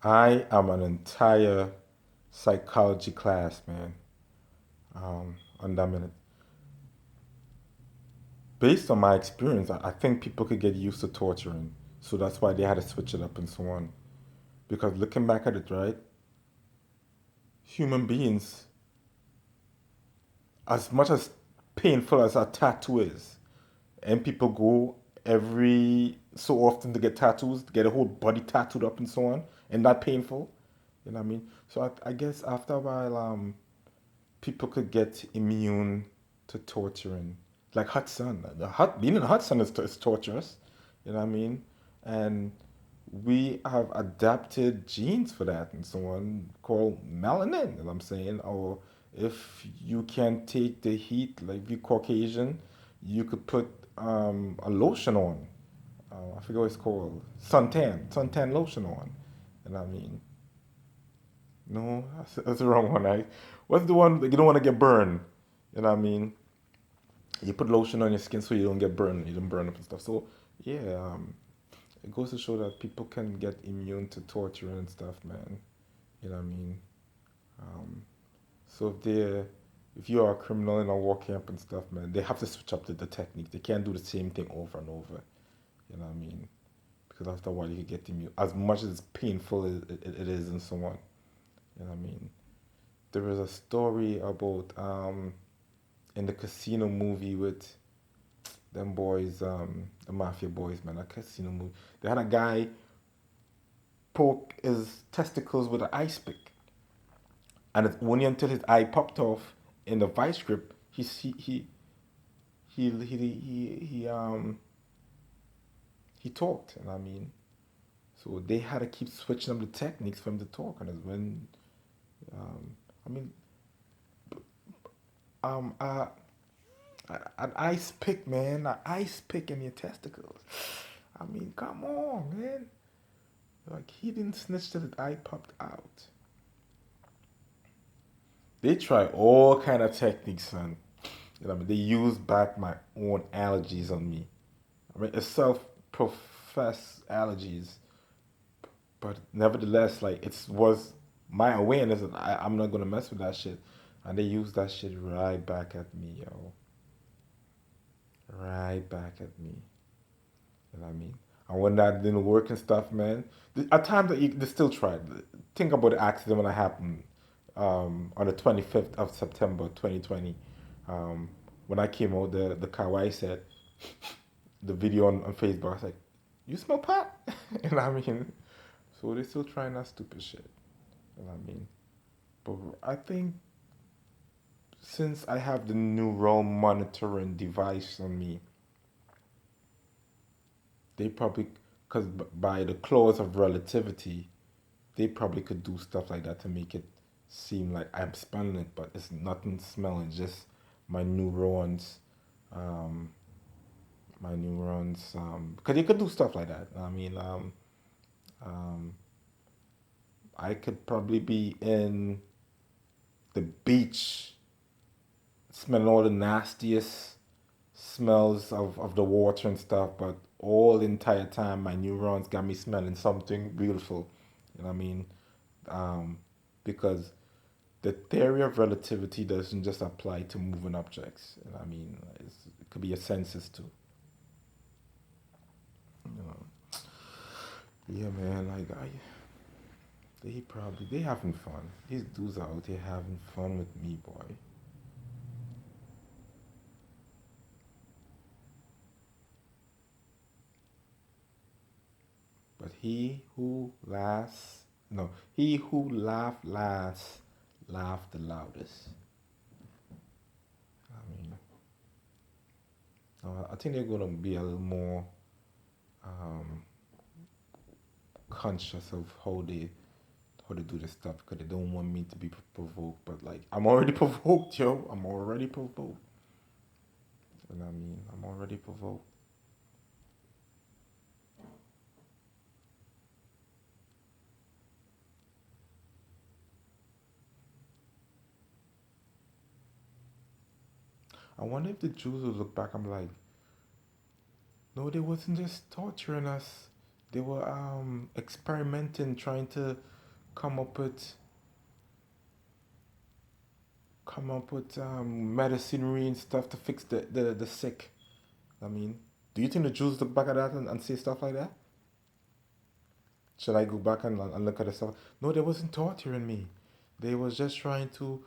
I am an entire psychology class, man. On that minute. Based on my experience, I think people could get used to torturing. So that's why they had to switch it up and so on. Because looking back at it, right, human beings, as much as painful as a tattoo is, and people go every so often to get tattoos, to get a whole body tattooed up and so on, and not painful. You know what I mean? So I guess after a while, people could get immune to torturing. Like hot sun. Being in the hot sun is torturous. You know what I mean? And we have adapted genes for that and so on called melanin, you know what I'm saying? Or if you can take the heat, like if you're Caucasian, you could put a lotion on. I forget what it's called. Suntan lotion on. You know what I mean? No, that's the wrong one. What's the one that you don't want to get burned? You know what I mean? You put lotion on your skin so you don't get burned, you don't burn up and stuff. So yeah, it goes to show that people can get immune to torture and stuff, man. You know what I mean? Um, so if you are a criminal in a war camp and stuff, man, they have to switch up the technique. They can't do the same thing over and over. You know what I mean? Because after a while you can get immune. As much as painful it is and so on. You know what I mean? There was a story about in the casino movie with them boys, the mafia boys, man, a casino movie. They had a guy poke his testicles with an ice pick, and it's only until his eye popped off in the vice grip he talked. And I mean, so they had to keep switching up the techniques for him to talk, and it's when I mean, um, uh, an ice pick, man, an ice pick in your testicles. I mean, come on, man. Like he didn't snitch till his eye popped out. They try all kind of techniques, son. You know what I mean? They use back my own allergies on me. I mean, it's self-professed allergies, but nevertheless, like it was my awareness that I'm not gonna mess with that shit, and they use that shit right back at me, yo, right back at me. You know what I mean? And when that didn't work and stuff, man, at times they still tried. Think about the accident when it happened on the 25th of September 2020. Um, when I came out the car, where I said the video on Facebook, I was like, "You smell pot?" You know what I mean? So they still trying that stupid shit. You know what I mean? But I think since I have the neural monitoring device on me, they probably, because by the clause of relativity, they probably could do stuff like that to make it seem like I'm smelling it, but it's nothing smelling, just my neurons, um, because they could do stuff like that. I mean, um, I could probably be in the beach, smelling all the nastiest smells of the water and stuff, but all the entire time my neurons got me smelling something beautiful. You know what I mean? Um, because the theory of relativity doesn't just apply to moving objects. You know what I mean? It could be your senses too. You know? Yeah, man. They having fun. These dudes are out here having fun with me, boy. But he who laugh last, laugh the loudest. I mean, I think they're gonna be a little more um, conscious of how they do this stuff because they don't want me to be provoked. But like, I'm already provoked, yo. I'm already provoked. You know what I mean? I'm already provoked. I wonder if the Jews will look back. I'm like, no, they wasn't just torturing us. They were experimenting, trying to come up with medicinery and stuff to fix the sick. I mean, do you think the Jews look back at that and say stuff like that? Should I go back and look at the stuff? No, they wasn't torturing me. They was just trying to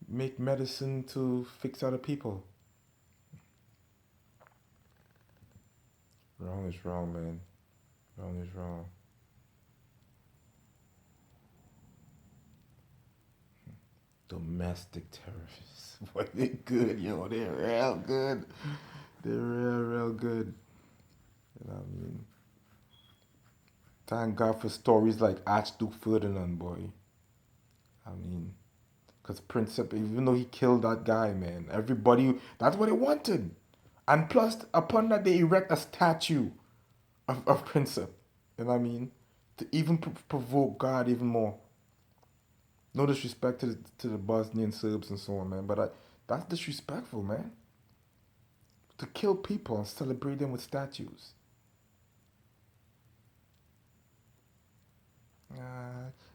make medicine to fix other people. Wrong is wrong, man. Wrong is wrong. Domestic terrorists. Boy, they good, yo. They're real good. They're real good. You know what I mean? Thank God for stories like Archduke Ferdinand, boy. I mean, because Princip, even though he killed that guy, man, everybody, that's what they wanted. And plus, upon that, they erect a statue of Princip. You know what I mean? To even provoke God even more. No disrespect to the Bosnian Serbs and so on, man, but that's disrespectful, man. To kill people and celebrate them with statues.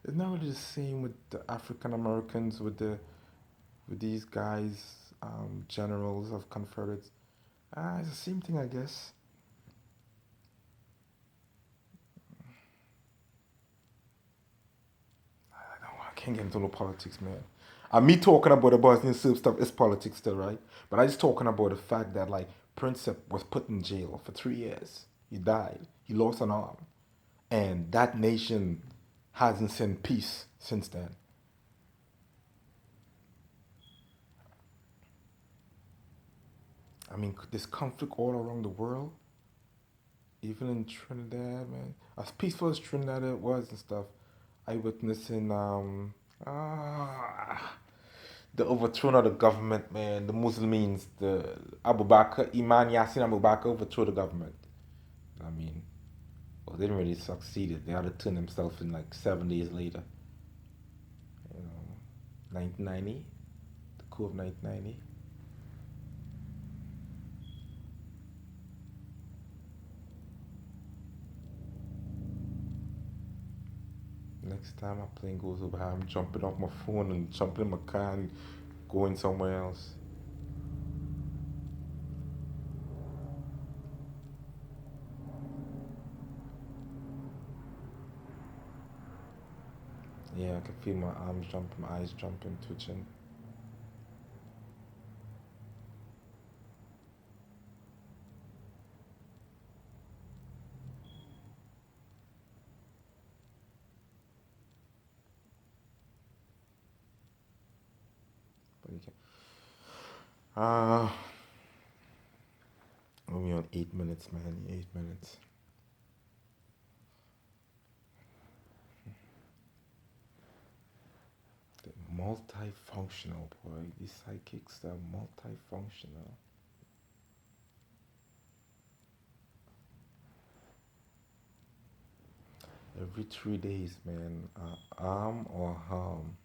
It's not really the same with the African Americans, with these guys, generals of Confederates. It's the same thing, I guess. I can't get into no politics, man. And me talking about the Bosnian Serb stuff is politics still, right? But I just talking about the fact that like Princip was put in jail for 3 years. He died. He lost an arm, and that nation hasn't seen peace since then. I mean, this conflict all around the world, even in Trinidad, man. As peaceful as Trinidad it was and stuff, I witnessed in ah, the overthrow of the government, man. The Muslims, the Abu Bakr, Iman Yassin Abu Bakr overthrew the government. I mean, well, they didn't really succeed. They had to turn themselves in like 7 days later. You know, 1990, the coup of 1990. Next time my plane goes over, I'm jumping off my phone and jumping in my car and going somewhere else. Yeah, I can feel my arms jumping, my eyes jumping, twitching. But you can. Uh, only on 8 minutes, man. 8 minutes. They're multifunctional, boy. These psychics, they're multifunctional. Every 3 days, man, arm or harm.